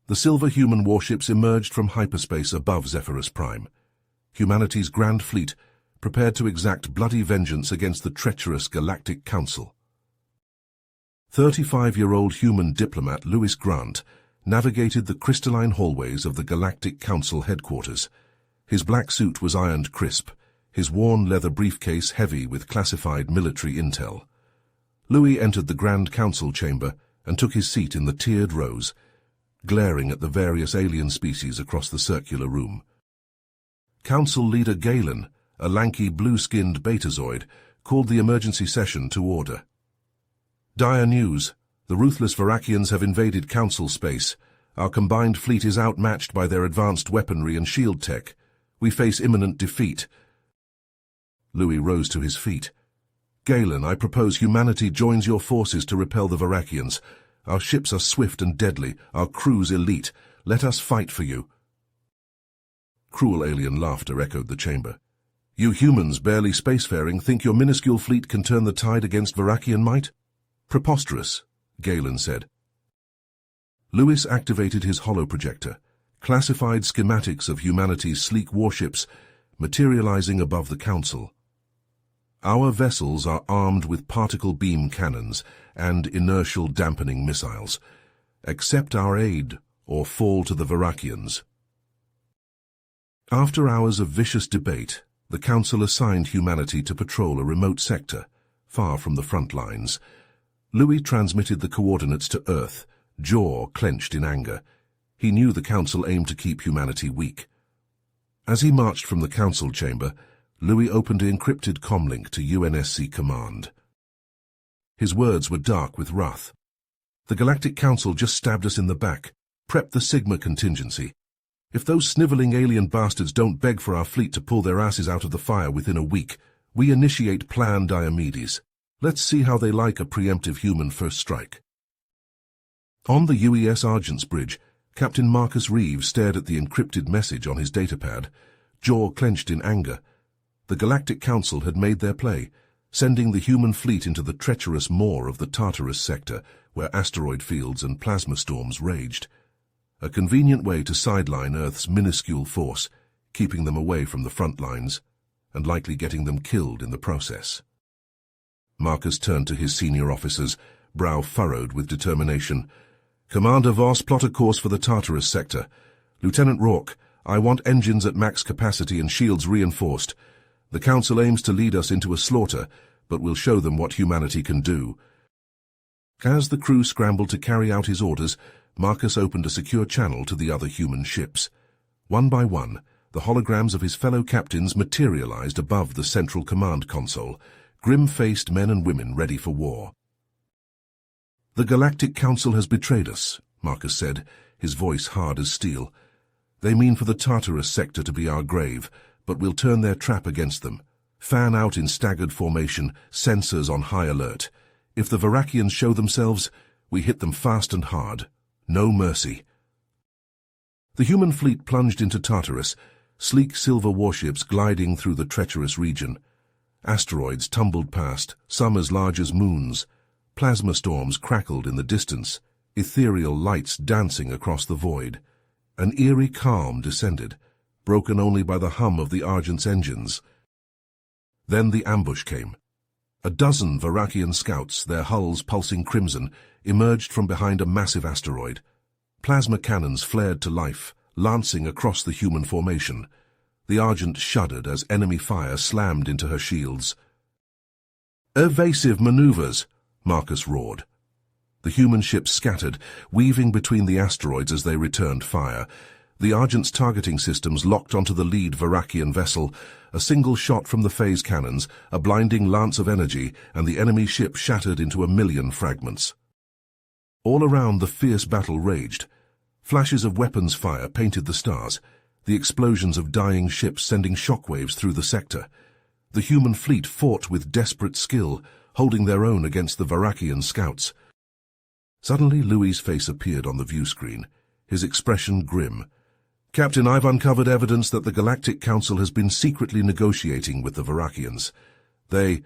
The silver human warships emerged from hyperspace above Zephyrus Prime. Humanity's grand fleet prepared to exact bloody vengeance against the treacherous Galactic Council. 35-year-old human diplomat Lewis Grant navigated the crystalline hallways of the Galactic Council headquarters. His black suit was ironed crisp, his worn leather briefcase heavy with classified military intel. Louis entered the Grand Council chamber and took his seat in the tiered rows, glaring at the various alien species across the circular room. Council leader Galen, a lanky blue-skinned betazoid, called the emergency session to order. Dire news. The ruthless Varakians have invaded Council space. Our combined fleet is outmatched by their advanced weaponry and shield tech. We face imminent defeat. Louis rose to his feet. Galen, I propose humanity joins your forces to repel the Varakians. Our ships are swift and deadly, our crews elite. Let us fight for you. Cruel alien laughter echoed the chamber. You humans, barely spacefaring, think your minuscule fleet can turn the tide against Varakian might? Preposterous, Galen said. Louis activated his holoprojector, classified schematics of humanity's sleek warships materializing above the Council. Our vessels are armed with particle beam cannons and inertial dampening missiles. Accept our aid or fall to the Varakians. After hours of vicious debate, the Council assigned humanity to patrol a remote sector, far from the front lines. Louis transmitted the coordinates to Earth, jaw clenched in anger. He knew the Council aimed to keep humanity weak. As he marched from the Council chamber, Louis opened an encrypted comlink to UNSC Command. His words were dark with wrath. The Galactic Council just stabbed us in the back. Prep the Sigma contingency. If those sniveling alien bastards don't beg for our fleet to pull their asses out of the fire within a week, we initiate Plan Diomedes. Let's see how they like a preemptive human first strike. On the UES Argent's bridge, Captain Marcus Reeves stared at the encrypted message on his datapad, jaw clenched in anger. The Galactic Council had made their play, sending the human fleet into the treacherous maw of the Tartarus sector, where asteroid fields and plasma storms raged. A convenient way to sideline Earth's minuscule force, keeping them away from the front lines, and likely getting them killed in the process. Marcus turned to his senior officers, brow furrowed with determination. Commander Voss, plot a course for the Tartarus sector. Lieutenant Rourke, I want engines at max capacity and shields reinforced. The Council aims to lead us into a slaughter, but we'll show them what humanity can do. As the crew scrambled to carry out his orders, Marcus opened a secure channel to the other human ships. One by one, the holograms of his fellow captains materialized above the central command console, grim-faced men and women ready for war. The Galactic Council has betrayed us, Marcus said, his voice hard as steel. They mean for the Tartarus sector to be our grave, but we'll turn their trap against them. Fan out in staggered formation, sensors on high alert. If the Varakians show themselves, we hit them fast and hard. No mercy. The human fleet plunged into Tartarus, sleek silver warships gliding through the treacherous region. Asteroids tumbled past, some as large as moons. Plasma storms crackled in the distance, ethereal lights dancing across the void. An eerie calm descended, broken only by the hum of the Argent's engines. Then the ambush came. A dozen Varakian scouts, their hulls pulsing crimson, emerged from behind a massive asteroid. Plasma cannons flared to life, lancing across the human formation. The Argent shuddered as enemy fire slammed into her shields. Evasive maneuvers, Marcus roared. The human ships scattered, weaving between the asteroids as they returned fire. The Argent's targeting systems locked onto the lead Varakian vessel. A single shot from the phase cannons, a blinding lance of energy, and the enemy ship shattered into 1,000,000 fragments. All around the fierce battle raged. Flashes of weapons fire painted the stars, the explosions of dying ships sending shockwaves through the sector. The human fleet fought with desperate skill, holding their own against the Varakian scouts. Suddenly Louis's face appeared on the view screen, his expression grim. Captain, I've uncovered evidence that the Galactic Council has been secretly negotiating with the Varakians. They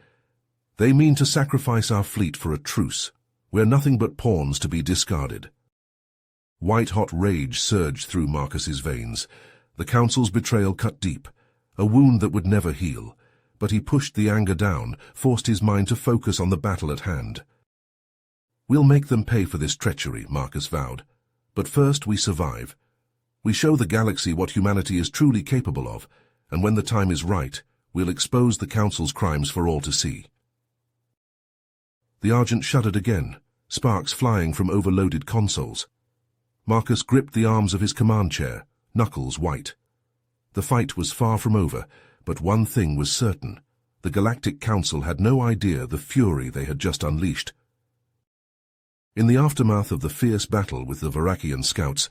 mean to sacrifice our fleet for a truce. We're nothing but pawns to be discarded. White-hot rage surged through Marcus's veins. The Council's betrayal cut deep, a wound that would never heal, but he pushed the anger down, forced his mind to focus on the battle at hand. "We'll make them pay for this treachery," Marcus vowed. "But first we survive. We show the galaxy what humanity is truly capable of, and when the time is right, we'll expose the Council's crimes for all to see." The Argent shuddered again, sparks flying from overloaded consoles. Marcus gripped the arms of his command chair, knuckles white. The fight was far from over, but one thing was certain. The Galactic Council had no idea the fury they had just unleashed. In the aftermath of the fierce battle with the Varakian scouts,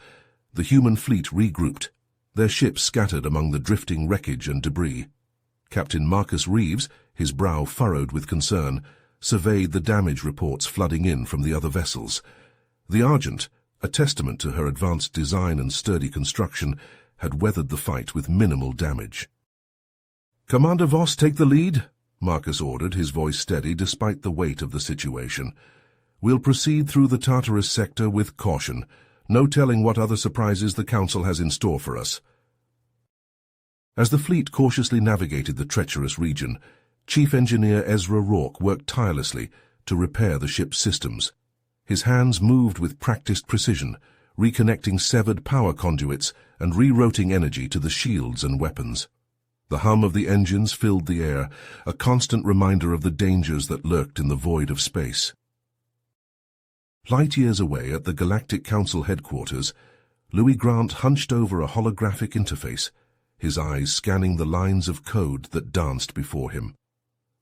the human fleet regrouped, their ships scattered among the drifting wreckage and debris. Captain Marcus Reeves, his brow furrowed with concern, surveyed the damage reports flooding in from the other vessels. The Argent, a testament to her advanced design and sturdy construction, had weathered the fight with minimal damage. "Commander Voss, take the lead," Marcus ordered, his voice steady despite the weight of the situation. "We'll proceed through the Tartarus sector with caution. No telling what other surprises the Council has in store for us." As the fleet cautiously navigated the treacherous region, Chief Engineer Ezra Rourke worked tirelessly to repair the ship's systems. His hands moved with practiced precision, reconnecting severed power conduits and rerouting energy to the shields and weapons. The hum of the engines filled the air, a constant reminder of the dangers that lurked in the void of space. Light years away at the Galactic Council headquarters, Louis Grant hunched over a holographic interface, his eyes scanning the lines of code that danced before him.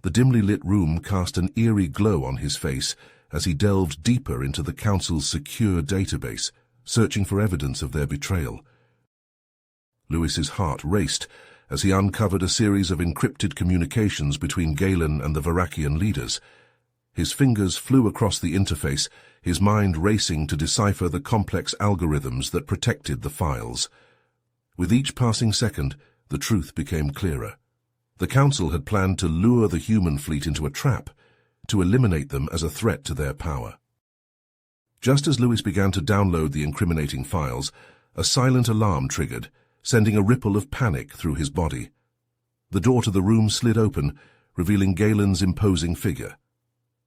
The dimly lit room cast an eerie glow on his face as he delved deeper into the Council's secure database, searching for evidence of their betrayal. Louis's heart raced as he uncovered a series of encrypted communications between Galen and the Varakian leaders. His fingers flew across the interface, his mind racing to decipher the complex algorithms that protected the files. With each passing second, the truth became clearer. The Council had planned to lure the human fleet into a trap, to eliminate them as a threat to their power. Just as Louis began to download the incriminating files, a silent alarm triggered, sending a ripple of panic through his body. The door to the room slid open, revealing Galen's imposing figure.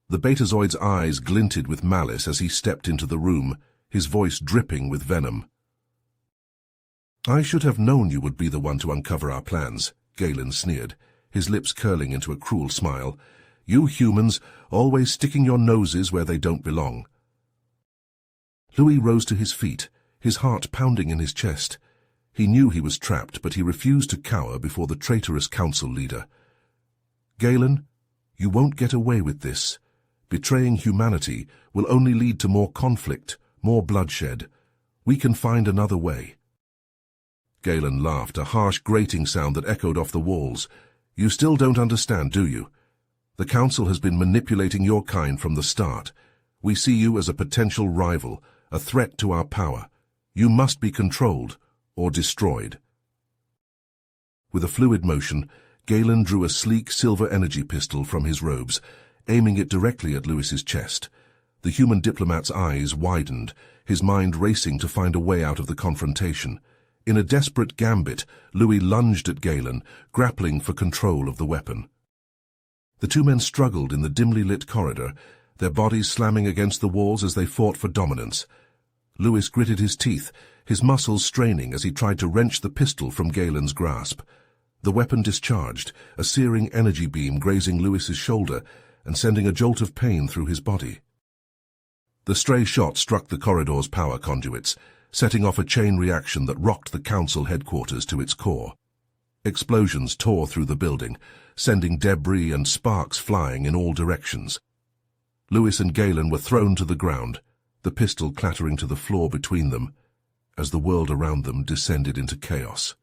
The Betazoid's eyes glinted with malice as he stepped into the room, his voice dripping with venom. "I should have known you would be the one to uncover our plans," Galen sneered, his lips curling into a cruel smile. "You humans, always sticking your noses where they don't belong." Louis rose to his feet, his heart pounding in his chest. He knew he was trapped, but he refused to cower before the traitorous Council leader. "Galen, you won't get away with this. Betraying humanity will only lead to more conflict, more bloodshed. We can find another way." Galen laughed, a harsh grating sound that echoed off the walls. "You still don't understand, do you? The Council has been manipulating your kind from the start. We see you as a potential rival, a threat to our power. You must be controlled or destroyed." With a fluid motion, Galen drew a sleek silver energy pistol from his robes, aiming it directly at Louis's chest. The human diplomat's eyes widened, his mind racing to find a way out of the confrontation. In a desperate gambit, Louis lunged at Galen, grappling for control of the weapon. The two men struggled in the dimly lit corridor, their bodies slamming against the walls as they fought for dominance. Louis gritted his teeth, his muscles straining as he tried to wrench the pistol from Galen's grasp. The weapon discharged, a searing energy beam grazing Louis's shoulder and sending a jolt of pain through his body. The stray shot struck the corridor's power conduits, setting off a chain reaction that rocked the Council headquarters to its core. Explosions tore through the building, sending debris and sparks flying in all directions. Louis and Galen were thrown to the ground, the pistol clattering to the floor between them, as the world around them descended into chaos.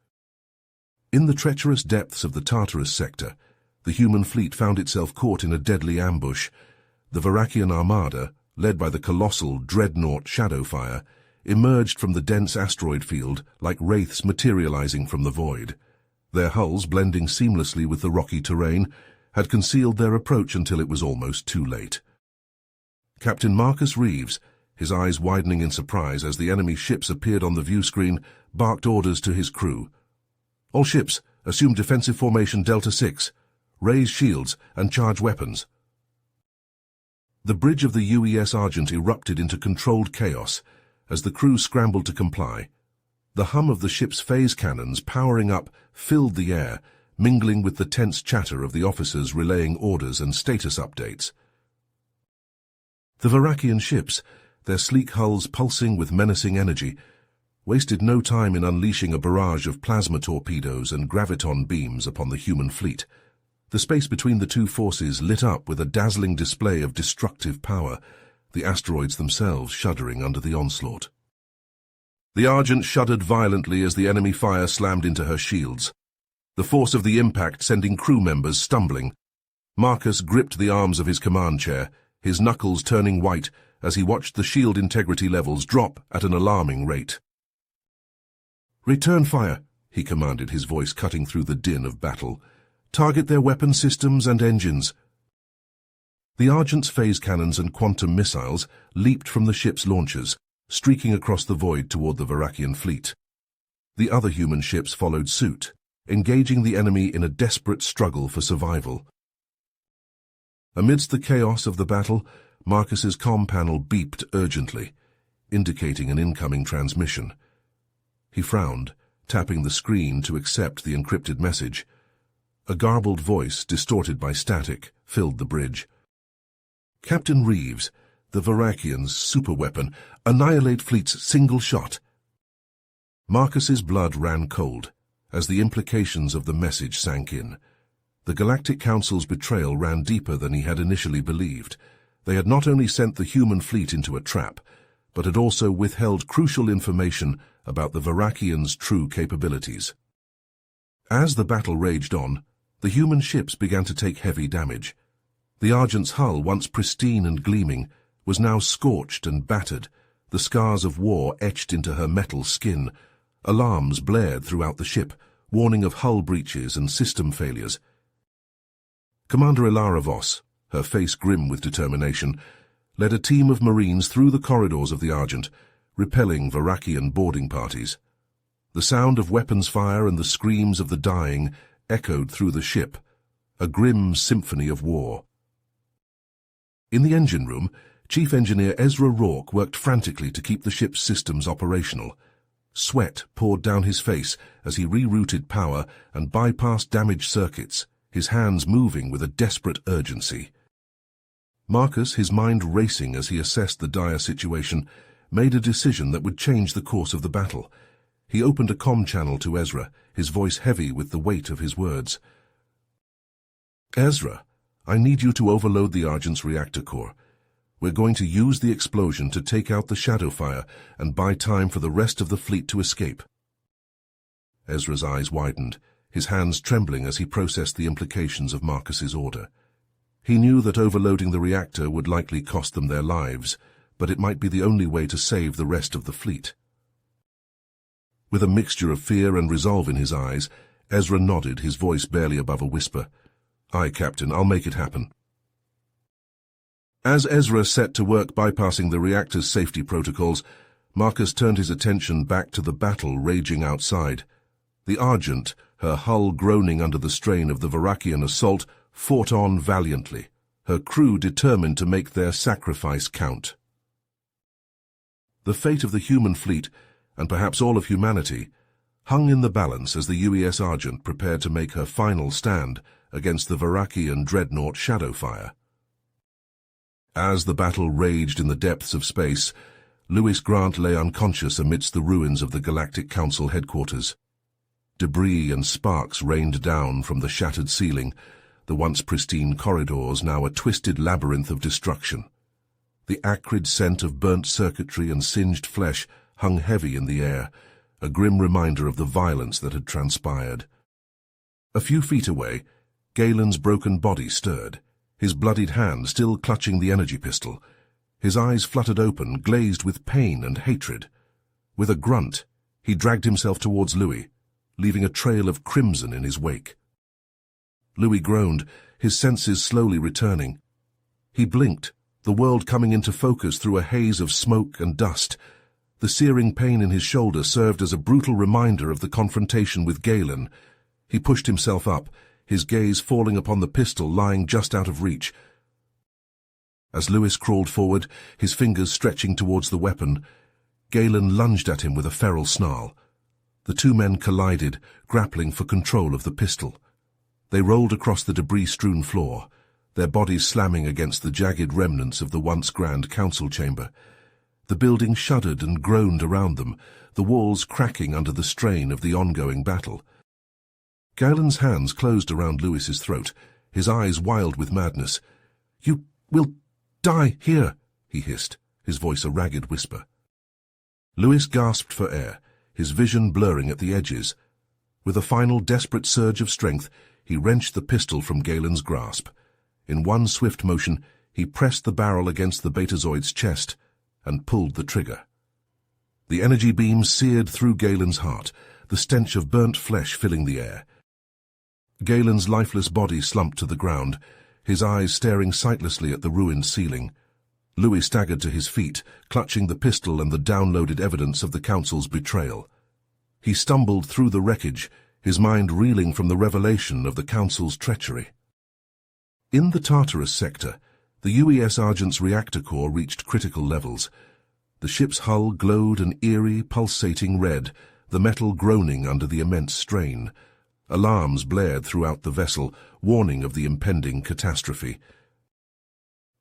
In the treacherous depths of the Tartarus sector, the human fleet found itself caught in a deadly ambush. The Varakian armada, led by the colossal dreadnought Shadowfire, emerged from the dense asteroid field like wraiths materializing from the void. Their hulls, blending seamlessly with the rocky terrain, had concealed their approach until it was almost too late. Captain Marcus Reeves, his eyes widening in surprise as the enemy ships appeared on the view screen, barked orders to his crew. "All ships, assume defensive formation Delta 6. Raise shields and charge weapons." The bridge of the UES Argent erupted into controlled chaos as the crew scrambled to comply. The hum of the ship's phase cannons powering up filled the air, mingling with the tense chatter of the officers relaying orders and status updates. The Varakian ships, their sleek hulls pulsing with menacing energy, wasted no time in unleashing a barrage of plasma torpedoes and graviton beams upon the human fleet. The space between the two forces lit up with a dazzling display of destructive power, the asteroids themselves shuddering under the onslaught. The Argent shuddered violently as the enemy fire slammed into her shields, the force of the impact sending crew members stumbling. Marcus gripped the arms of his command chair, his knuckles turning white as he watched the shield integrity levels drop at an alarming rate. "Return fire," he commanded, his voice cutting through the din of battle. "Target their weapon systems and engines." The Argent's phase cannons and quantum missiles leaped from the ship's launchers, streaking across the void toward the Varakian fleet. The other human ships followed suit, engaging the enemy in a desperate struggle for survival. Amidst the chaos of the battle, Marcus's comm panel beeped urgently, indicating an incoming transmission. He frowned, tapping the screen to accept the encrypted message. A garbled voice, distorted by static, filled the bridge. "Captain Reeves, the Varakians' superweapon, annihilate fleet's single shot." Marcus's blood ran cold as the implications of the message sank in. The Galactic Council's betrayal ran deeper than he had initially believed. They had not only sent the human fleet into a trap, but had also withheld crucial information about the Varakians' true capabilities. As the battle raged on, the human ships began to take heavy damage. The Argent's hull, once pristine and gleaming, was now scorched and battered, the scars of war etched into her metal skin. Alarms blared throughout the ship, warning of hull breaches and system failures. Commander Ilara Voss, her face grim with determination, led a team of Marines through the corridors of the Argent, repelling Varakian boarding parties. The sound of weapons fire and the screams of the dying echoed through the ship, a grim symphony of war. In the engine room, Chief Engineer Ezra Rourke worked frantically to keep the ship's systems operational. Sweat poured down his face as he rerouted power and bypassed damaged circuits, his hands moving with a desperate urgency. Marcus, his mind racing as he assessed the dire situation, made a decision that would change the course of the battle. He opened a comm channel to Ezra, his voice heavy with the weight of his words. "Ezra, I need you to overload the Argent's reactor core. We're going to use the explosion to take out the shadow fire and buy time for the rest of the fleet to escape." Ezra's eyes widened, his hands trembling as he processed the implications of Marcus's order. He knew that overloading the reactor would likely cost them their lives, but it might be the only way to save the rest of the fleet. With a mixture of fear and resolve in his eyes, Ezra nodded, his voice barely above a whisper. "Aye, Captain, I'll make it happen." As Ezra set to work bypassing the reactor's safety protocols, Marcus turned his attention back to the battle raging outside. The Argent, her hull groaning under the strain of the Varakian assault, fought on valiantly, her crew determined to make their sacrifice count. The fate of the human fleet, and perhaps all of humanity, hung in the balance as the UES Argent prepared to make her final stand against the Varakian dreadnought Shadowfire. As the battle raged in the depths of space, Lewis Grant lay unconscious amidst the ruins of the Galactic Council headquarters. Debris and sparks rained down from the shattered ceiling, the once pristine corridors now a twisted labyrinth of destruction. The acrid scent of burnt circuitry and singed flesh hung heavy in the air, a grim reminder of the violence that had transpired. A few feet away, Galen's broken body stirred, his bloodied hand still clutching the energy pistol. His eyes fluttered open, glazed with pain and hatred. With a grunt, he dragged himself towards Louis, leaving a trail of crimson in his wake. Louis groaned, his senses slowly returning. He blinked, the world coming into focus through a haze of smoke and dust. The searing pain in his shoulder served as a brutal reminder of the confrontation with Galen. He pushed himself up, his gaze falling upon the pistol lying just out of reach. As Lewis crawled forward, his fingers stretching towards the weapon, Galen lunged at him with a feral snarl. The two men collided, grappling for control of the pistol. They rolled across the debris-strewn floor, their bodies slamming against the jagged remnants of the once grand council chamber. The building shuddered and groaned around them, the walls cracking under the strain of the ongoing battle. Galen's hands closed around Lewis's throat, his eyes wild with madness. "You will die here," he hissed, his voice a ragged whisper. Lewis gasped for air, his vision blurring at the edges. With a final desperate surge of strength, he wrenched the pistol from Galen's grasp. In one swift motion, he pressed the barrel against the Betazoid's chest and pulled the trigger. The energy beam seared through Galen's heart, the stench of burnt flesh filling the air. Galen's lifeless body slumped to the ground, his eyes staring sightlessly at the ruined ceiling. Louis staggered to his feet, clutching the pistol and the downloaded evidence of the Council's betrayal. He stumbled through the wreckage, his mind reeling from the revelation of the Council's treachery. In the Tartarus sector, the UES Argent's reactor core reached critical levels. The ship's hull glowed an eerie, pulsating red, the metal groaning under the immense strain. Alarms blared throughout the vessel, warning of the impending catastrophe.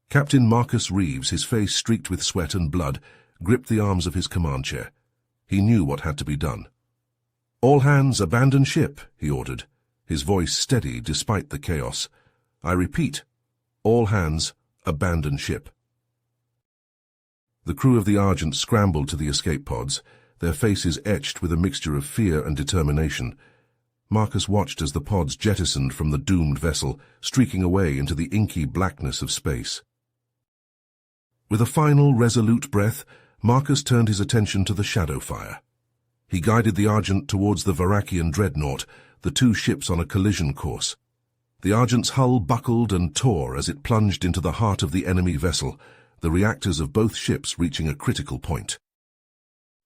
Captain Marcus Reeves, his face streaked with sweat and blood, gripped the arms of his command chair. He knew what had to be done. "All hands abandon ship," he ordered, his voice steady despite the chaos. "I repeat, all hands abandon ship." The crew of the Argent scrambled to the escape pods, their faces etched with a mixture of fear and determination. Marcus watched as the pods jettisoned from the doomed vessel, streaking away into the inky blackness of space. With a final, resolute breath, Marcus turned his attention to the shadow fire. He guided the Argent towards the Varakian dreadnought, the two ships on a collision course. The Argent's hull buckled and tore as it plunged into the heart of the enemy vessel, the reactors of both ships reaching a critical point.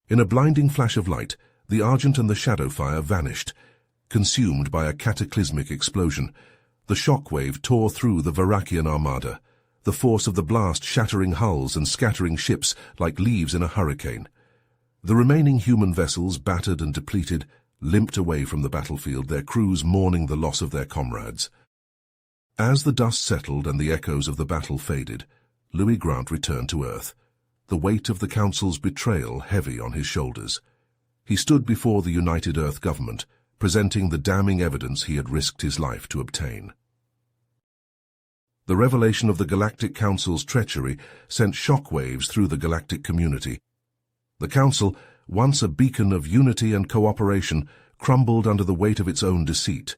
In a blinding flash of light, the Argent and the shadow fire vanished, consumed by a cataclysmic explosion. The shockwave tore through the Varakian armada, the force of the blast shattering hulls and scattering ships like leaves in a hurricane. The remaining human vessels, battered and depleted, limped away from the battlefield, their crews mourning the loss of their comrades. As the dust settled and the echoes of the battle faded, Louis Grant returned to Earth, the weight of the Council's betrayal heavy on his shoulders. He stood before the United Earth government, presenting the damning evidence he had risked his life to obtain. The revelation of the Galactic Council's treachery sent shockwaves through the galactic community. The Council, once a beacon of unity and cooperation, crumbled under the weight of its own deceit.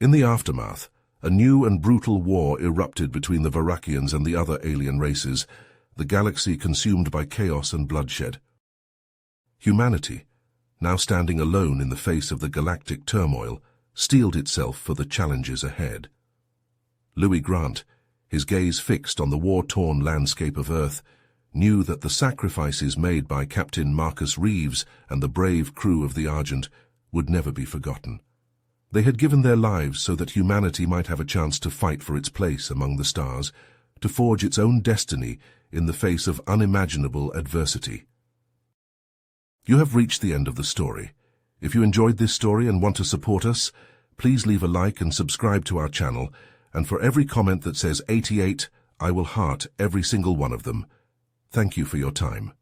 In the aftermath, a new and brutal war erupted between the Varakians and the other alien races, the galaxy consumed by chaos and bloodshed. Humanity, now standing alone in the face of the galactic turmoil, steeled itself for the challenges ahead. Louis Grant, his gaze fixed on the war-torn landscape of Earth, knew that the sacrifices made by Captain Marcus Reeves and the brave crew of the Argent would never be forgotten. They had given their lives so that humanity might have a chance to fight for its place among the stars, to forge its own destiny in the face of unimaginable adversity. You have reached the end of the story. If you enjoyed this story and want to support us, please leave a like and subscribe to our channel, and for every comment that says 88, I will heart every single one of them. Thank you for your time.